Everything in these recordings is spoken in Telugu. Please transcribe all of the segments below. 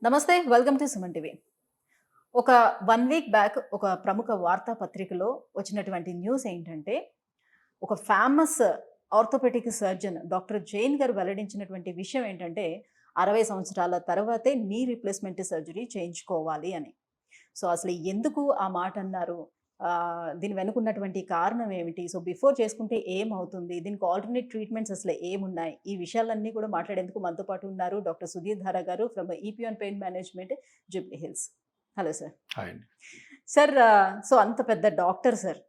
నమస్తే. Welcome to Suman TV. ఒక 1 వీక్ బ్యాక్ ఒక ప్రముఖ వార్తా పత్రికలో వచ్చినటువంటి న్యూస్ ఏంటంటే, ఒక famous orthopedic surgeon doctor Jain గారు వెల్లడించినటువంటి విషయం ఏంటంటే, 60 సంవత్సరాల తర్వాతే నీ రీప్లేస్‌మెంట్ సర్జరీ చేయించుకోవాలి అని. సో, అసలు ఎందుకు ఆ మాట అన్నారు? దీని వెనుకున్నటువంటి కారణం ఏమిటి? సో, బిఫోర్ చేసుకుంటే ఏమవుతుంది? దీనికి ఆల్టర్‌నేట్ ట్రీట్మెంట్స్ అసలు ఏమున్నాయి? ఈ విషయాలన్నీ కూడా మాట్లాడేందుకు మనతో పాటు ఉన్నారు doctor Sudhir Dhara garu from Epione pain management, Jubilee Hills. Hello sir. Hi అండి. సార్ సో, అంత పెద్ద డాక్టర్ సార్.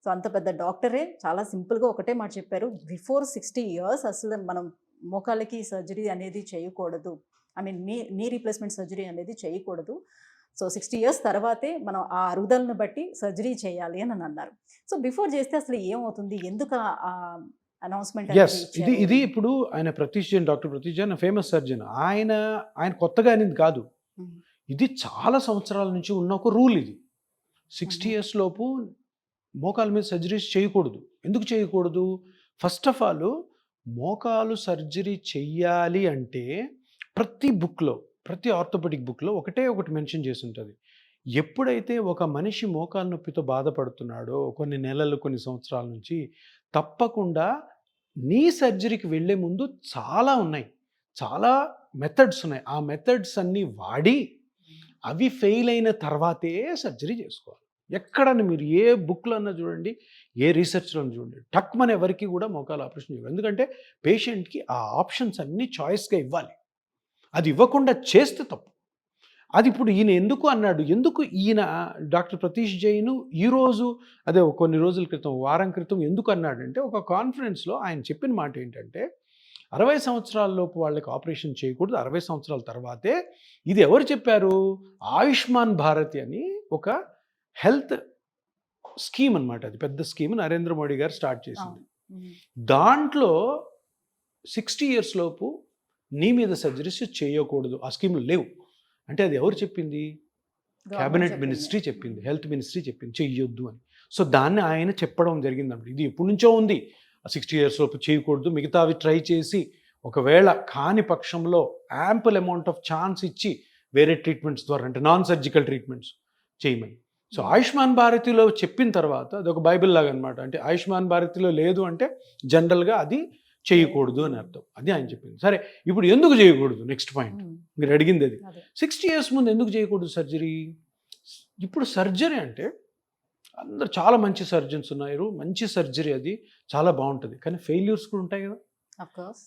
సో, అంత పెద్ద డాక్టరే చాలా సింపుల్‌గా ఒకటే మాట చెప్పారు. బిఫోర్ 60 ఇయర్స్ అసలు మనం మోకాళ్ళకి సర్జరీ అనేది చేయకూడదు. I mean knee replacement surgery అనేది చేయకూడదు. సో, 60 ఇయర్స్ తర్వాతే మనం ఆ అరుగుదలను బట్టి సర్జరీ చేయాలి అని అన్నారు. సో, బిఫోర్ చేస్తే అసలు ఏమవుతుంది? ఎందుకు అనౌన్స్‌మెంట్ యెస్. అనేది ఇచ్చారు? ఇది ఇప్పుడు ఆయన doctor Prateesh Jain famous surgeon. ఆయన కొత్తగా అనేది కాదు. హ్మ్. ఇది చాలా సంవత్సరాల నుంచి ఉన్న ఒక రూల్ ఇది. 60 హుహు. ఇయర్స్ లోపు మోకాళ్ళ మీద సర్జరీస్ చేయకూడదు. ఎందుకు చేయకూడదు? ఫస్ట్ ఆఫ్ ఆల్ మోకాలు సర్జరీ చెయ్యాలి అంటే ప్రతి బుక్‌లో, ప్రతి ఆర్థోపెడిక్ బుక్‌లో ఒకటి మెన్షన్ చేసి ఉంటది. ఎప్పుడైతే ఒక మనిషి మోకాలు నొప్పితో బాధపడుతున్నాడో కొన్ని నెలలు, కొన్ని సంవత్సరాల నుంచి తప్పకుండా నీ సర్జరీకి వెళ్ళే ముందు చాలా ఉన్నాయి. చాలా మెథడ్స్ ఉన్నాయి. ఆ మెథడ్స్ అన్నీ వాడి అవి ఫెయిల్ అయిన తర్వాతే సర్జరీ చేసుకోవాలి. ఎక్కడన్నా మీరు ఏ బుక్‌లో అన్నా చూడండి, ఏ రీసెర్చ్‌లో చూడండి. టక్‌మని ఎవరికీ కూడా మోకాలు ఆపరేషన్ చేయరు. ఎందుకంటే పేషెంట్‌కి ఆ ఆప్షన్స్ అన్నీ చాయిస్‌గా ఇవ్వాలి. అది ఇవ్వకుండా చేస్తే తప్పు. అది ఇప్పుడు ఈయన ఎందుకు అన్నాడు? ఎందుకు ఈయన డాక్టర్ ప్రతీష్ జైన్ ఈరోజు అదే కొన్ని రోజుల క్రితం, వారం క్రితం ఎందుకు అన్నాడంటే ఒక కాన్ఫరెన్స్‌లో ఆయన చెప్పిన మాట ఏంటంటే 60 సంవత్సరాల లోపు వాళ్ళకి ఆపరేషన్ చేయకూడదు. 60 సంవత్సరాల తర్వాతే. ఇది ఎవరు చెప్పారు? ఆయుష్మాన్ భారతి అని ఒక హెల్త్ స్కీమ్ అన్నమాట. అది పెద్ద స్కీమ్ నరేంద్ర మోడీ గారు స్టార్ట్ చేసింది. హ్మ్. దాంట్లో 60 ఇయర్స్ లోపు నీ మీద సర్జరీస్ చేయకూడదు. ఆ స్కీమ్‌లో లేవు. అంటే అది ఎవరు చెప్పింది? గవర్నమెంట్ క్యాబినెట్ చెప్పింది. మినిస్ట్రీ చెప్పింది. హెల్త్ మినిస్ట్రీ చెప్పింది చెయ్యొద్దు అని. సో, దాన్ని ఆయన చెప్పడం జరిగిందన్నమాట. ఇది ఎప్పటి నుంచో ఉంది. 60 ఇయర్స్ లోపు చేయకూడదు. మిగతావి ట్రై చేసి ఒకవేళ కాని పక్షంలో యాంపుల్ అమౌంట్ ఆఫ్ ఛాన్స్ ఇచ్చి వేరే ట్రీట్మెంట్స్ ద్వారా అంటే నాన్ సర్జికల్ ట్రీట్మెంట్స్ చేయమని. సో, ఆయుష్మాన్ భారతిలో చెప్పిన తర్వాత అదొక బైబిల్ లాగా అనమాట. అంటే ఆయుష్మాన్ భారతిలో లేదు అంటే జనరల్గా అది చేయకూడదు అని అర్థం. అది ఆయన చెప్పింది. సరే, ఇప్పుడు ఎందుకు చేయకూడదు? నెక్స్ట్ పాయింట్ హ్మ్. మీరు అడిగింది అది. అదే. 60 ఇయర్స్ ముందు ఎందుకు చేయకూడదు సర్జరీ? ఇప్పుడు సర్జరీ అంటే అందరు చాలా మంచి సర్జన్స్ ఉన్నారు. మంచి సర్జరీ అది చాలా బాగుంటుంది. కానీ ఫెయిల్యూర్స్ కూడా ఉంటాయి కదా. Of course.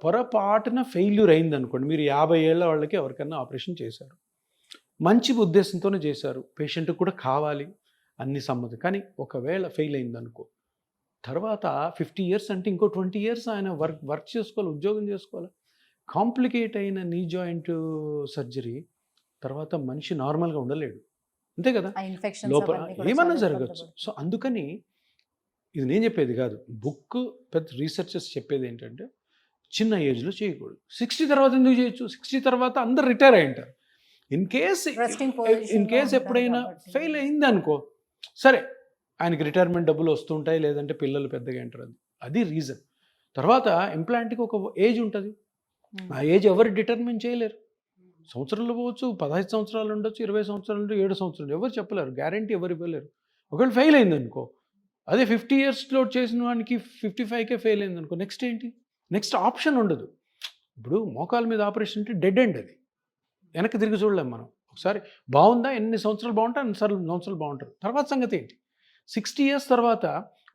పొరపాటున ఫెయిల్యూర్ అయింది అనుకోండి. మీరు 50 ఏళ్ల వాళ్ళకి ఎవరికైనా ఆపరేషన్ చేశారు. మంచి ఉద్దేశంతోనే చేశారు. పేషెంట్కి కూడా కావాలి అన్ని సమ్మతి. కానీ ఒకవేళ ఫెయిల్ అయిందనుకో, తర్వాత 50 ఇయర్స్ అంటే ఇంకో 20 ఇయర్స్ ఆయన వర్క్ చేసుకోవాలి, ఉద్యోగం చేసుకోవాలి. కాంప్లికేట్ అయిన నీ జాయింట్ సర్జరీ తర్వాత మనిషి నార్మల్గా ఉండలేడు. అంతే కదా. ఆ ఇన్ఫెక్షన్స్ లోపల అవన్నీ కూడా ఏమన్నా చాలా జరగచ్చు. ఇబ్బంది సో, అందుకని ఇది నేను చెప్పేది కాదు. బుక్ పెద్ద రీసెర్చర్స్ చెప్పేది ఏంటంటే చిన్న ఏజ్లో చేయకూడదు. 60 తర్వాత ఎందుకు చేయొచ్చు? 60 తర్వాత అందరు రిటైర్ అయి ఉంటారు. ఇన్ Resting position లో కేస్ ఉంటారు ఎప్పుడైనా కాబట్టి. ఫెయిల్ అయింది అనుకో, సరే ఆయనకి రిటైర్మెంట్ డబ్బులు వస్తుంటాయి, లేదంటే పిల్లలు పెద్దగా ఉంటారు. అది రీజన్. తర్వాత ఇంప్లాంట్కి ఒక ఏజ్ ఉంటుంది. హ్మ్. ఆ ఏజ్ ఎవరు డిటర్మిన్ చేయలేరు. సంవత్సరాలు పోవచ్చు, 15 సంవత్సరాలు ఉండొచ్చు, 20 సంవత్సరాలు ఉండొచ్చు, 7 సంవత్సరాలు ఎవరు చెప్పలేరు. గ్యారంటీ ఎవరు ఇవ్వలేరు. ఒకవేళ ఫెయిల్ అయింది అనుకో, అదే 50 ఇయర్స్లో చేసిన వానికి 55కే ఫెయిల్ అయింది అనుకో, నెక్స్ట్ ఏంటి? నెక్స్ట్ ఆప్షన్ ఉండదు. ఇప్పుడు మోకాల మీద ఆపరేషన్ అంటే డెడ్ ఎండ్ అది. వెనక్కి తిరిగి చూడలేం మనం. ఒకసారి బాగుందా, ఎన్ని సంవత్సరాలు బాగుంటాయి అన్ని సంవత్సరాలు బాగుంటారు. తర్వాత సంగతి ఏంటి? 60 ఇయర్స్ తర్వాత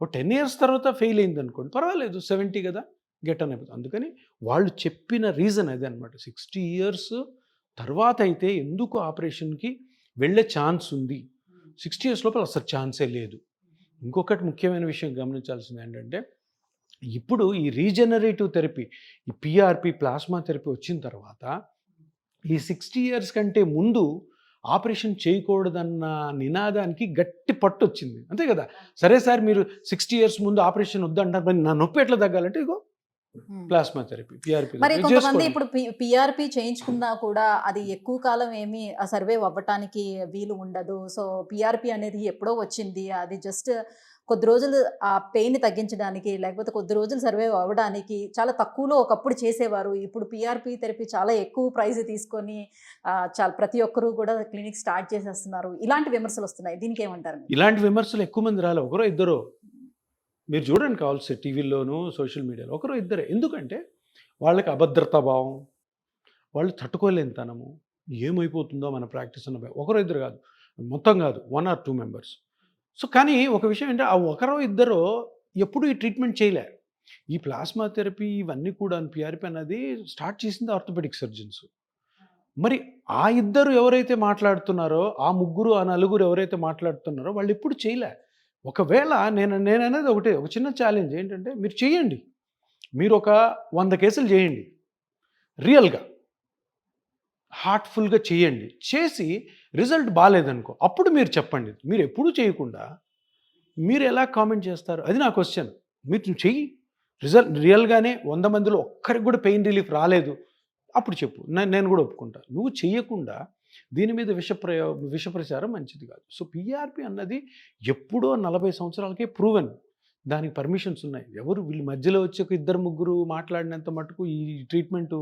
ఒక 10 ఇయర్స్ తర్వాత ఫెయిల్ అయింది అనుకోండి, పర్వాలేదు, 70 కదా, గెట్ అని అయిపోతుంది. అందుకని వాళ్ళు చెప్పిన రీజన్ అదే అనమాట. 60 ఇయర్స్ తర్వాత అయితే ఎందుకు ఆపరేషన్కి వెళ్ళే ఛాన్స్ ఉంది. 60 ఇయర్స్ లోపల అసలు ఛాన్సే లేదు. ఇంకొకటి ముఖ్యమైన విషయం గమనించాల్సింది ఏంటంటే ఇప్పుడు ఈ రీజనరేటివ్ థెరపీ, ఈ పిఆర్పి ప్లాస్మా థెరపీ వచ్చిన తర్వాత ఈ 60 ఇయర్స్ కంటే ముందు ఆపరేషన్ చేయకూడదన్న నినాదానికి గట్టి పట్టు వచ్చింది. అంతే కదా. సరే సార్, మీరు 60 ఇయర్స్ ముందు ఆపరేషన్ వద్దంటారు, మరి నా నొప్పి ఎట్లా తగ్గాలంటే ఇగో ప్లాస్మా థెరపీ, పిఆర్పి. మరి కొంతమంది ఇప్పుడు పిఆర్పి చేయించుకున్నా కూడా అది ఎక్కువ కాలం ఏమీ సర్వైవ్ అవ్వటానికి వీలు ఉండదు. సో, పిఆర్పి అనేది ఎప్పుడో వచ్చింది. అది జస్ట్ కొద్ది రోజులు ఆ పెయిన్ తగ్గించడానికి, లేకపోతే కొద్ది రోజులు సర్వైవ్ అవ్వడానికి చాలా తక్కువలో ఒకప్పుడు చేసేవారు. ఇప్పుడు పీఆర్పీ థెరపీ చాలా ఎక్కువ ప్రైస్ తీసుకొని చాలా ప్రతి ఒక్కరు కూడా క్లినిక్ స్టార్ట్ చేసేస్తున్నారు. ఇలాంటి విమర్శలొస్తున్నాయి. దీనికేమంటారు మీరు? ఇలాంటి విమర్శలు ఎక్కువ మంది రాలే. ఒకరో ఇద్దరో. మీరు చూడండి కావాల్సి టీవీల్లోనూ, సోషల్ మీడియాలో ఒకరో ఇద్దరే. ఎందుకంటే వాళ్ళకి అభద్రతా భావం, వాళ్ళు తట్టుకోలేనితనము, ఏమైపోతుందో మన ప్రాక్టీస్ అన్న భయం. ఒకరో ఇద్దరు కాదు, మొత్తం కాదు, 1 or 2 మెంబర్స్. సో కానీ ఒక విషయం ఏంటంటే ఆ ఒకరో ఇద్దరో ఎప్పుడు ఈ ట్రీట్మెంట్ చేయలే. ఈ ప్లాస్మా థెరపీ ఇవన్నీ కూడా పీఆర్పీ అన్నది స్టార్ట్ చేసింది ఆర్థోపెడిక్ సర్జన్స్. మరి ఆ ఇద్దరు ఎవరైతే మాట్లాడుతున్నారో, ఆ ముగ్గురు, ఆ నలుగురు ఎవరైతే మాట్లాడుతున్నారో వాళ్ళు ఎప్పుడు చేయలే. ఒకవేళ నేననేది ఒకటే, ఒక చిన్న ఛాలెంజ్ ఏంటంటే మీరు చేయండి. మీరు ఒక 100 కేసులు చేయండి. రియల్‌గా, హార్ట్‌ఫుల్‌గా చేయండి. చేసి రిజల్ట్ బాలేదనుకో, అప్పుడు మీరు చెప్పండి. మీరు ఎప్పుడూ చేయకుండా మీరు ఎలా కామెంట్ చేస్తారు? అది నా క్వెషన్. మీరు చెయ్యి. రియల్‌గానే 100 మందిలో ఒక్కరికి కూడా పెయిన్ రిలీఫ్ రాలేదు. అప్పుడు చెప్పు. నేను కూడా ఒప్పుకుంటా. నువ్వు చెయ్యకుండా దీని మీద విష ప్రచారం మంచిది కాదు. సో పీఆర్పీ అన్నది ఎప్పుడో 40 సంవత్సరాలకే ప్రూవెన్. దానికి పర్మిషన్స్ ఉన్నాయి. ఎవరు వీళ్ళ మధ్యలో వచ్చి ఒక ఇద్దరు ముగ్గురు మాట్లాడినంత మటుకు ఈ ట్రీట్మెంట్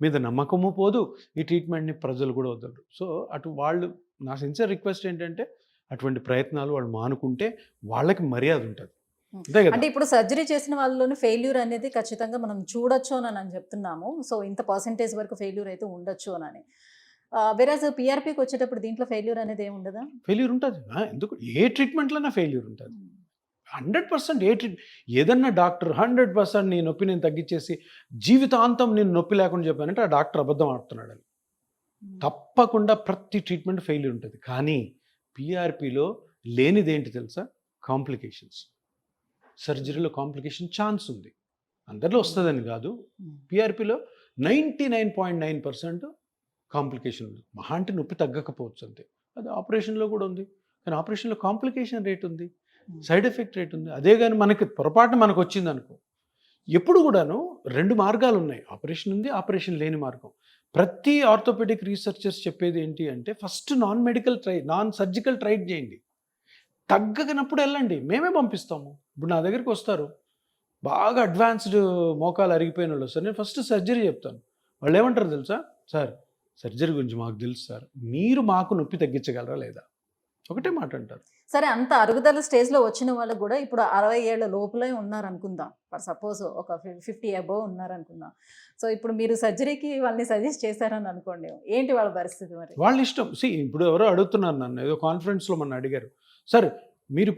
మీద నమ్మకము పోదు. ఈ ట్రీట్మెంట్‌ని ప్రజలు కూడా వదలరు. సో అటు వాళ్ళు, నా సిన్సియర్ రిక్వెస్ట్ ఏంటంటే అటువంటి ప్రయత్నాలు వాళ్ళు మానుకుంటే వాళ్ళకి మర్యాద ఉంటది. అంతే కదా! అంటే ఇప్పుడు సర్జరీ చేసిన వాళ్ళలోని ఫెయిల్యూర్ అనేది ఖచ్చితంగా మనం చూడొచ్చు అని చెప్తున్నాము. సో ఇంత పర్సెంటేజ్ వరకు ఫెయిల్యూర్ అయితే ఉండొచ్చు అని. వేరాజ్ పీఆర్పీకి వచ్చేటప్పుడు దీంట్లో ఫెయిల్యూర్ అనేది ఏమి ఉండదా? ఫెయిల్యూర్ ఉంటది. ఎందుకు ఏ ట్రీట్మెంట్‌లోనా ఫెయిల్యూర్ ఉంటది. 100% ఏదన్నా డాక్టర్ 100% నీ నొప్పి నేను తగ్గించేసి జీవితాంతం నేను నొప్పి లేకుండా చెప్పానంటే ఆ డాక్టర్ అబద్ధం ఆడుతున్నాడని. తప్పకుండా ప్రతి ట్రీట్మెంట్ ఫెయిల్యూర్ ఉంటుంది. కానీ పీఆర్పీలో లేనిదేంటి తెలుసా? కాంప్లికేషన్స్. సర్జరీలో కాంప్లికేషన్ ఛాన్స్ ఉంది. అందరిలో వస్తుందని కాదు. పీఆర్పీలో 99.9% కాంప్లికేషన్ ఉంది. మహా అంటే నొప్పి తగ్గకపోవచ్చు అంతే. అది ఆపరేషన్లో కూడా ఉంది. కానీ ఆపరేషన్లో కాంప్లికేషన్ రేట్ ఉంది, సైడ్ ఎఫెక్ట్ రేట్ ఉంది. అదే కానీ మనకి పొరపాటున మనకు వచ్చింది అనుకో, ఎప్పుడు కూడాను 2 మార్గాలు ఉన్నాయి. ఆపరేషన్ ఉంది, ఆపరేషన్ లేని మార్గం. ప్రతి ఆర్థోపెడిక్ రీసెర్చర్స్ చెప్పేది ఏంటి అంటే ఫస్ట్ నాన్ సర్జికల్ ట్రై చేయండి. తగ్గనప్పుడు వెళ్ళండి, మేమే పంపిస్తాము. ఇప్పుడు నా దగ్గరికి వస్తారు బాగా అడ్వాన్స్డ్ మోకాలు అరిగిపోయిన వాళ్ళు వస్తారు. నేను ఫస్ట్ సర్జరీ చెప్తాను. వాళ్ళు ఏమంటారు తెలుసా? సార్ సర్జరీ గురించి మాకు తెలుసు సార్, మీరు మాకు నొప్పి తగ్గించగలరా లేదా? ఒకటే మాట అంటారు. సరే, అంత అరుగుదల స్టేజ్లో వచ్చిన వాళ్ళు కూడా ఇప్పుడు 60 ఏళ్ల లోపలే ఉన్నారనుకుందాం. ఫర్ సపోజ్ ఒక 50 అబోవ్ ఉన్నారనుకుందాం. సో ఇప్పుడు మీరు సర్జరీకి వాళ్ళని సజెస్ట్ చేశారని అనుకోండి, ఏంటి వాళ్ళ పరిస్థితి మరి? వాళ్ళ ఇష్టం. ఇప్పుడు ఎవరో అడుగుతున్నారు నన్ను, ఏదో కాన్ఫరెన్స్లో మొన్న అడిగారు, సార్ మీరు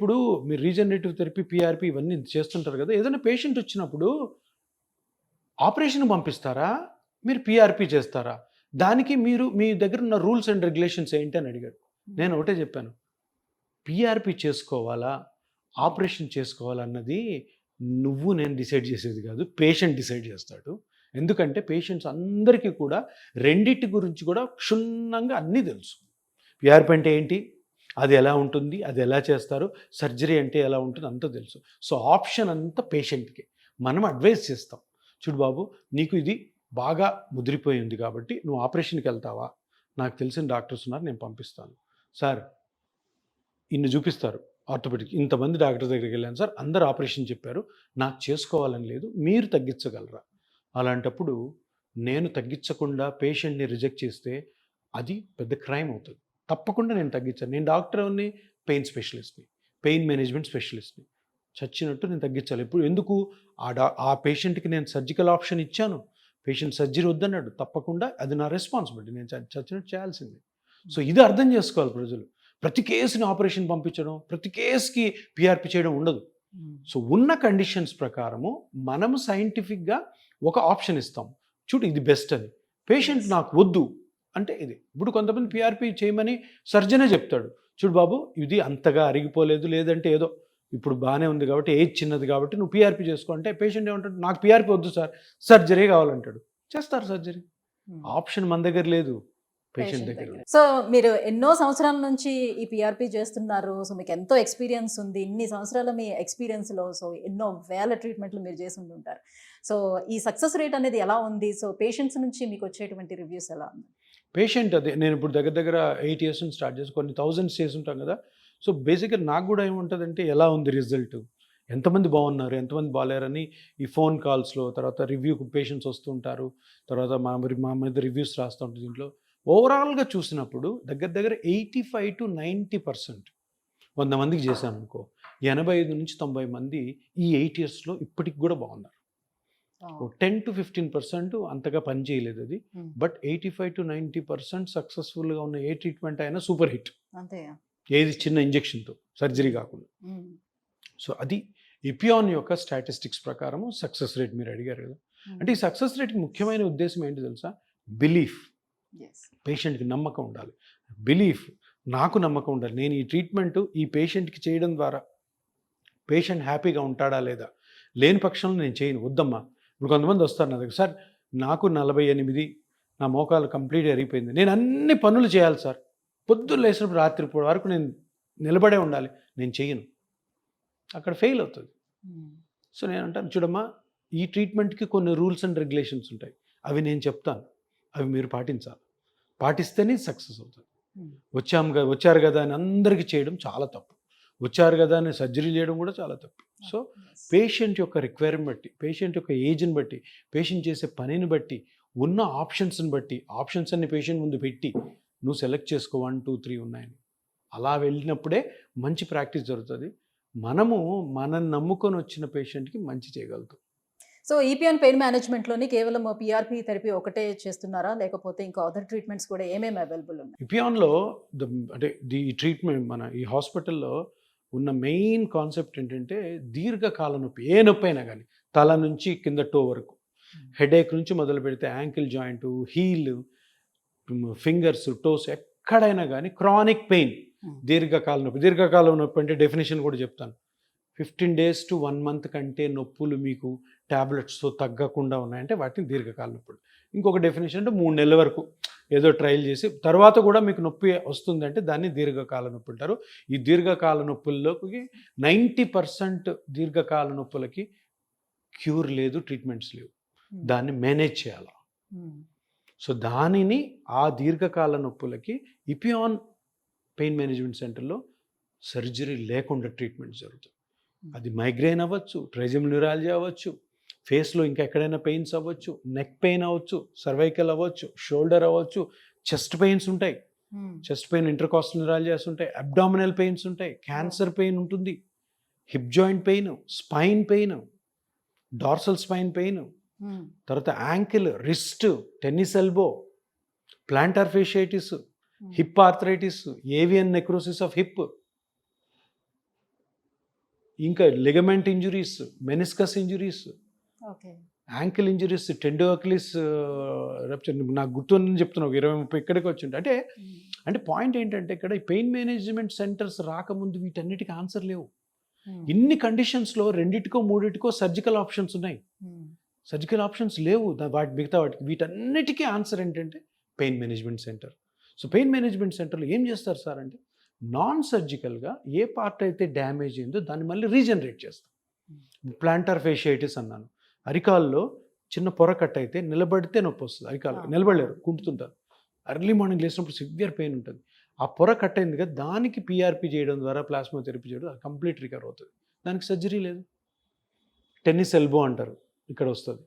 రీజనరేటివ్ థెరపీ, పీఆర్పీ ఇవన్నీ చేస్తుంటారు కదా, ఏదైనా పేషెంట్ వచ్చినప్పుడు ఆపరేషన్ పంపిస్తారా, మీరు పీఆర్పీ చేస్తారా, దానికి మీ దగ్గర ఉన్న రూల్స్ అండ్ రెగ్యులేషన్స్ ఏంటి అని అడిగాడు. నేను ఒకటే చెప్పాను, పీఆర్పీ చేసుకోవాలా, ఆపరేషన్ చేసుకోవాలా అన్నది నేను డిసైడ్ చేసేది కాదు, పేషెంట్ డిసైడ్ చేస్తాడు. ఎందుకంటే పేషెంట్స్ అందరికీ కూడా రెండింటి గురించి కూడా క్షుణ్ణంగా అన్నీ తెలుసు. పీఆర్పీ అంటే ఏంటి, అది ఎలా ఉంటుంది, అది ఎలా చేస్తారు, సర్జరీ అంటే ఎలా ఉంటుంది, అంతా తెలుసు. సో ఆప్షన్ అంతా పేషెంట్కి. మనం అడ్వైస్ చేస్తాం, చూడు బాబు నీకు ఇది బాగా ముదిరిపోయింది కాబట్టి నువ్వు ఆపరేషన్కి వెళ్తావా, నాకు తెలిసిన డాక్టర్స్ ఉన్నారు, నేను పంపిస్తాను. సార్ ఇన్ని చూపిస్తారు ఆర్థోపెడిక్, ఇంతమంది డాక్టర్ దగ్గరికి వెళ్ళాను సార్, అందరు ఆపరేషన్ చెప్పారు, నాకు చేసుకోవాలని లేదు, మీరు తగ్గించగలరా? అలాంటప్పుడు నేను తగ్గించకుండా పేషెంట్ని రిజెక్ట్ చేస్తే అది పెద్ద క్రైమ్ అవుతుంది. తప్పకుండా నేను తగ్గించాను. నేను డాక్టర్ని, పెయిన్ స్పెషలిస్ట్ని, పెయిన్ మేనేజ్మెంట్ స్పెషలిస్ట్ని. చచ్చినట్టు నేను తగ్గించాలి. ఎందుకు ఆ పేషెంట్కి నేను సర్జికల్ ఆప్షన్ ఇచ్చాను, పేషెంట్ సర్జరీ వద్దన్నాడు, తప్పకుండా అది నా రెస్పాన్సిబిలిటీ, నేను చచ్చినట్టు చేయాల్సిందే. సో ఇది అర్థం చేసుకోవాలి ప్రజలు. ప్రతి కేసుని ఆపరేషన్ పంపించడం, ప్రతి కేసుకి పీఆర్పీ చేయడం ఉండదు. సో ఉన్న కండిషన్స్ ప్రకారము మనము సైంటిఫిక్గా ఒక ఆప్షన్ ఇస్తాం, చూడు ఇది బెస్ట్ అని. పేషెంట్ నాకు వద్దు అంటే ఇది. ఇప్పుడు కొంతమంది పీఆర్పీ చేయమని సర్జనే చెప్తాడు, చూడు బాబు ఇది అంతగా అరిగిపోలేదు, లేదంటే ఏదో ఇప్పుడు బాగానే ఉంది కాబట్టి, ఏజ్ చిన్నది కాబట్టి నువ్వు పీఆర్పీ చేసుకో అంటే పేషెంట్ ఏమంటాడు, నాకు పీఆర్పీ వద్దు సార్, సర్జరీ కావాలంటాడు. చేస్తారు సర్జరీ. ఆప్షన్ మన దగ్గర లేదు, పేషెంట్ దగ్గర. సో మీరు ఎన్నో సంవత్సరాల నుంచి ఈ పీఆర్పీ చేస్తున్నారు. సో మీకు ఎంతో ఎక్స్పీరియన్స్ ఉంది. ఇన్ని సంవత్సరాల మీ ఎక్స్పీరియన్స్లో సో ఎన్నో వేల ట్రీట్మెంట్లు మీరు చేసి ఉంటారు. సో ఈ సక్సెస్ రేట్ అనేది ఎలా ఉంది? సో పేషెంట్స్ నుంచి మీకు వచ్చేటువంటి రివ్యూస్ ఎలా ఉంది? పేషెంట్ అదే, నేను ఇప్పుడు దగ్గర 8 years నుంచి స్టార్ట్ చేసి కొన్ని థౌజండ్స్ చేసి ఉంటాం కదా. సో బేసిక్గా నాకు కూడా ఏముంటుందంటే ఎలా ఉంది రిజల్ట్, ఎంతమంది బాగున్నారు ఎంతమంది బాగాలేరని ఈ ఫోన్ కాల్స్లో, తర్వాత రివ్యూకి పేషెంట్స్ వస్తూ ఉంటారు, తర్వాత మా మీద రివ్యూస్ రాస్తూ ఉంటుంది. దీంట్లో ఓవరాల్గా చూసినప్పుడు దగ్గర 85 to 90%, 100 మందికి చేశాను అనుకో, 85 నుంచి 90 మంది ఈ 8 yearsలో ఇప్పటికి కూడా బాగున్నారు. 10 to 15% అంతగా పని చేయలేదు అది, బట్ 85 to 90% సక్సెస్ఫుల్గా ఉన్న ఏ ట్రీట్మెంట్ అయినా సూపర్ హిట్. అంతే. ఏది చిన్న ఇంజెక్షన్తో, సర్జరీ కాకుండా. సో అది ఇపియాన్ యొక్క స్టాటిస్టిక్స్ ప్రకారం సక్సెస్ రేట్ మీరు అడిగారు కదా. అంటే ఈ సక్సెస్ రేట్కి ముఖ్యమైన ఉద్దేశం ఏంటి తెలుసా? బిలీఫ్. పేషెంట్కి నమ్మకం ఉండాలి, బిలీఫ్, నాకు నమ్మకం ఉండాలి. నేను ఈ ట్రీట్మెంట్ ఈ పేషెంట్కి చేయడం ద్వారా పేషెంట్ హ్యాపీగా ఉంటాడా లేదా, లేని పక్షంలో నేను చేయను, వద్దమ్మా. ఇప్పుడు కొంతమంది వస్తారు నా దగ్గర, సార్ నాకు 48, నా మోకాలు కంప్లీట్ అరిగిపోయింది, నేను అన్ని పనులు చేయాలి సార్, పొద్దున్న లేచినప్పుడు రాత్రి వరకు నేను నిలబడే ఉండాలి, నేను చేయను. అక్కడ ఫెయిల్ అవుతుంది. సో నేను అంటాను, చూడమ్మా, ఈ ట్రీట్మెంట్కి కొన్ని రూల్స్ అండ్ రెగ్యులేషన్స్ ఉంటాయి, అవి నేను చెప్తాను, అవి మీరు పాటించాలి, పాటిస్తేనే సక్సెస్ అవుతుంది. వచ్చారు కదా అని అందరికీ చేయడం చాలా తప్పు, వచ్చారు కదా అని సర్జరీ చేయడం కూడా చాలా తప్పు. సో పేషెంట్ యొక్క రిక్వైర్మెంట్ బట్టి, పేషెంట్ యొక్క ఏజ్ని బట్టి, పేషెంట్ చేసే పనిని బట్టి, ఉన్న ఆప్షన్స్ని బట్టి, ఆప్షన్స్ అన్ని పేషెంట్ ముందు పెట్టి నువ్వు సెలెక్ట్ చేసుకో, 1, 2, 3 ఉన్నాయని. అలా వెళ్ళినప్పుడే మంచి ప్రాక్టీస్ జరుగుతుంది. మనం నమ్ముకొని వచ్చిన పేషెంట్కి మంచి చేయగలుగుతాం. సో ఈపియాన్ పెయిన్ మేనేజ్మెంట్లోని కేవలం పిఆర్పి థెరపీ ఒకటే చేస్తున్నారా, లేకపోతే ఇంకా అదర్ ట్రీట్మెంట్స్ కూడా ఏమేమి అవైలబుల్ ఉన్నాయి? ఇపియాన్లో అంటే ఈ ట్రీట్మెంట్ మన ఈ హాస్పిటల్లో ఉన్న మెయిన్ కాన్సెప్ట్ ఏంటంటే దీర్ఘకాల నొప్పి, ఏ నొప్పి అయినా కానీ, తల నుంచి కింద టో వరకు, హెడేక్ నుంచి మొదలు పెడితే ankle joint, heel, fingers, toes, ఎక్కడైనా కానీ క్రానిక్ పెయిన్, దీర్ఘకాల నొప్పి అంటే డెఫినేషన్ కూడా చెప్తాను. 15 days to 1 month కంటే నొప్పులు మీకు ట్యాబ్లెట్స్తో తగ్గకుండా ఉన్నాయంటే వాటిని దీర్ఘకాల నొప్పులు. ఇంకొక డెఫినేషన్ అంటే 3 నెలల వరకు ఏదో ట్రయల్ చేసి తర్వాత కూడా మీకు నొప్పి వస్తుందంటే దాన్ని దీర్ఘకాల నొప్పి అంటారు. ఈ దీర్ఘకాల నొప్పుల్లోకి 90% దీర్ఘకాల నొప్పులకి క్యూర్ లేదు, ట్రీట్మెంట్స్ లేవు, దాన్ని మేనేజ్ చేయాలి. సో దానిని ఆ దీర్ఘకాల నొప్పులకి ఇపియాన్ పెయిన్ మేనేజ్మెంట్ సెంటర్లో సర్జరీ లేకుండా ట్రీట్మెంట్ జరుగుతుంది. అది మైగ్రేన్ అవ్వచ్చు, ట్రైజెమినల్ న్యూరాలజీ అవ్వచ్చు, ఫేస్లో ఇంకా ఎక్కడైనా పెయిన్స్ అవ్వచ్చు, నెక్ పెయిన్ అవ్వచ్చు, సర్వైకల్ అవ్వచ్చు, షోల్డర్ అవ్వచ్చు, చెస్ట్ పెయిన్స్ ఉంటాయి, చెస్ట్ పెయిన్ ఇంటర్కాస్టల్ న్యూరాలజీస్ ఉంటాయి, అబ్డామినల్ పెయిన్స్ ఉంటాయి, క్యాన్సర్ పెయిన్ ఉంటుంది, hip joint pain, spine pain, dorsal spine pain, తర్వాత ankle, wrist, tennis elbow, plantar fasciitis, hip arthritis, AVN necrosis of hip, ఇంకా ligament injuries, meniscus injuries, ankle injuries, tendo Achilles rupture, నాకు గుర్తుందని చెప్తున్నా, 20-30 ఇక్కడికి వచ్చింది. అంటే పాయింట్ ఏంటంటే ఇక్కడ ఈ పెయిన్ మేనేజ్మెంట్ సెంటర్స్ రాకముందు వీటన్నిటికీ ఆన్సర్ లేవు. ఇన్ని కండిషన్స్లో 2-3 సర్జికల్ ఆప్షన్స్ ఉన్నాయి, సర్జికల్ ఆప్షన్స్ లేవు మిగతా వాటికి. వీటన్నిటికీ ఆన్సర్ ఏంటంటే pain management centre. So pain management సెంటర్లో ఏం చేస్తారు సార్ అంటే, నాన్ సర్జికల్గా ఏ పార్ట్ అయితే డ్యామేజ్ అయిందో దాన్ని మళ్ళీ రీజనరేట్ చేస్తాం. ప్లాంటార్ ఫేషియైటిస్ అన్నాను, అరికాల్లో చిన్న పొర కట్ అయితే నిలబడితే నొప్పి వస్తుంది, అరికాలు నిలబడలేరు, కుంటుతుంటారు, ఎర్లీ మార్నింగ్ లేచినప్పుడు సివియర్ పెయిన్ ఉంటుంది. ఆ పొర కట్ అయింది కదా, దానికి పిఆర్పి చేయడం ద్వారా, ప్లాస్మా థెరపీ చేయడం, అది కంప్లీట్ రికవర్ అవుతుంది, దానికి సర్జరీ లేదు. టెన్నిస్ ఎల్బో అంటారు, ఇక్కడ వస్తుంది,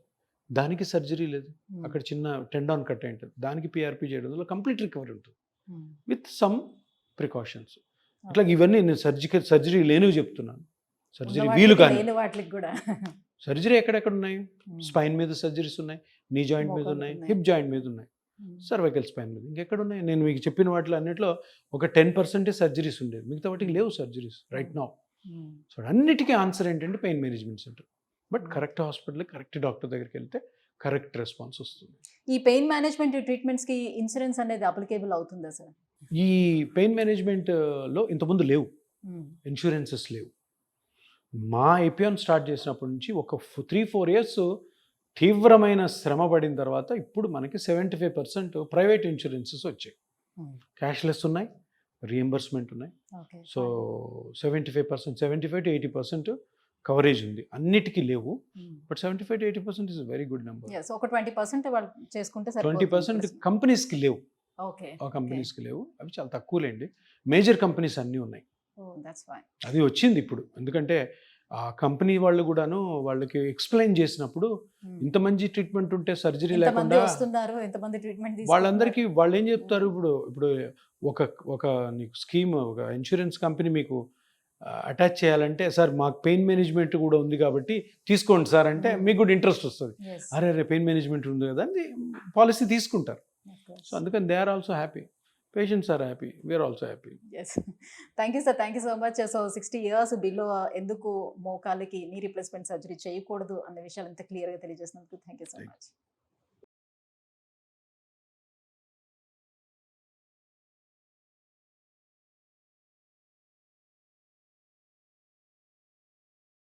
దానికి సర్జరీ లేదు, అక్కడ చిన్న టెండాన్ కట్ అయి ఉంటుంది, దానికి పిఆర్పి చేయడం వల్ల కంప్లీట్ రికవరీ ఉంటుంది విత్ సమ్ ప్రికాషన్స్. ఇట్లా ఇవన్నీ నేను సర్జరీ లేనివి చెప్తున్నాను, సర్జరీ వీలు కానీ వాటికి కూడా. సర్జరీ ఎక్కడెక్కడ ఉన్నాయి? స్పైన్ మీద సర్జరీస్ ఉన్నాయి, నీ జాయింట్ మీద ఉన్నాయి, హిప్ జాయింట్ మీద ఉన్నాయి, సర్వైకల్ స్పైన్ మీద ఇంకెక్కడ ఉన్నాయి? నేను మీకు చెప్పిన వాటిలో అన్నింటిలో ఒక 10% సర్జరీస్ ఉండేది, మిగతా వాటికి లేవు సర్జరీస్ రైట్ నౌ. సో అన్నిటికీ ఆన్సర్ ఏంటంటే pain management centre. But correct hospital, correct doctor దగ్గరికి వెళ్తే కరెక్ట్ రెస్పాన్స్ వస్తుంది. ఈ పెయిన్ మేనేజ్మెంట్ ట్రీట్మెంట్స్కి ఇన్సూరెన్స్ అనేది అప్లికేబుల్ అవుతుందా సార్? ఈ పెయిన్ మేనేజ్మెంట్లో ఇంతకుముందు లేవు, ఇన్సూరెన్సెస్ లేవు. మా ఎపియాన్ స్టార్ట్ చేసినప్పటి నుంచి ఒక 3-4 years తీవ్రమైన శ్రమ పడిన తర్వాత ఇప్పుడు మనకి 75% ప్రైవేట్ ఇన్సూరెన్సెస్ వచ్చాయి, క్యాష్లెస్ ఉన్నాయి, రియంబర్స్మెంట్ ఉన్నాయి. సో 75% 75 to 80% కవరేజ్ ఉంది, అన్నిటికీ లేవు. But 75 to 80% is very good number. ఒక 20% వాళ్ళు చేసుకుంటే 20% కంపెనీస్కి లేవు, ఆ కంపెనీస్కి లేవు, అవి చాలా తక్కువలేండి. మేజర్ కంపెనీస్ అన్నీ ఉన్నాయి, ఓహ్! That's fine. అది వచ్చింది ఇప్పుడు. ఎందుకంటే ఆ కంపెనీ వాళ్ళు గూడాను వాళ్ళకి ఎక్స్‌ప్లెయిన్ చేసినప్పుడు హ్మ్. ఇంత మంచి ట్రీట్మెంట్ ఉంటే సర్జరీ ఎంతమంది లేకుండా వస్తున్నారు, ఎంతమంది ట్రీట్మెంట్ వాళ్ళందరికీ తీసుకుంటున్నారు. వాళ్ళేం జెప్తారు హ్మ్. ఇప్పుడు ఒక ఒక నీకు స్కీమ్ ఒక ఇన్స్యూరెన్స్ కంపెనీ మీకు అటాచ్ చేయాలంటే, "సార్ మాకు పెయిన్ మేనేజ్మెంట్ గూడా ఉంది గాబట్టి తీసుకోండి సార్" అంటే హ్మ్. మీకు గూడా ఇంట్రెస్ట్ ఒస్తది. యెస్. అరెరే! పెయిన్ మేనేజ్మెంట్ ఉంది గదా! అని పాలిసీ తీసుకుంటారు. Of course. సో, అందుకని they are also happy. Patients are happy. We are also happy. Yes. Thank you sir. Thank you so much. So 60 years below ఎందుకు మోకాలికి నీ రీప్లేస్‌మెంట్ సర్జరీ చేయకూడదు అన్న విషయాలు ఇంత క్లియర్‌గా తెలియజేసినందుకు thank you so thank much.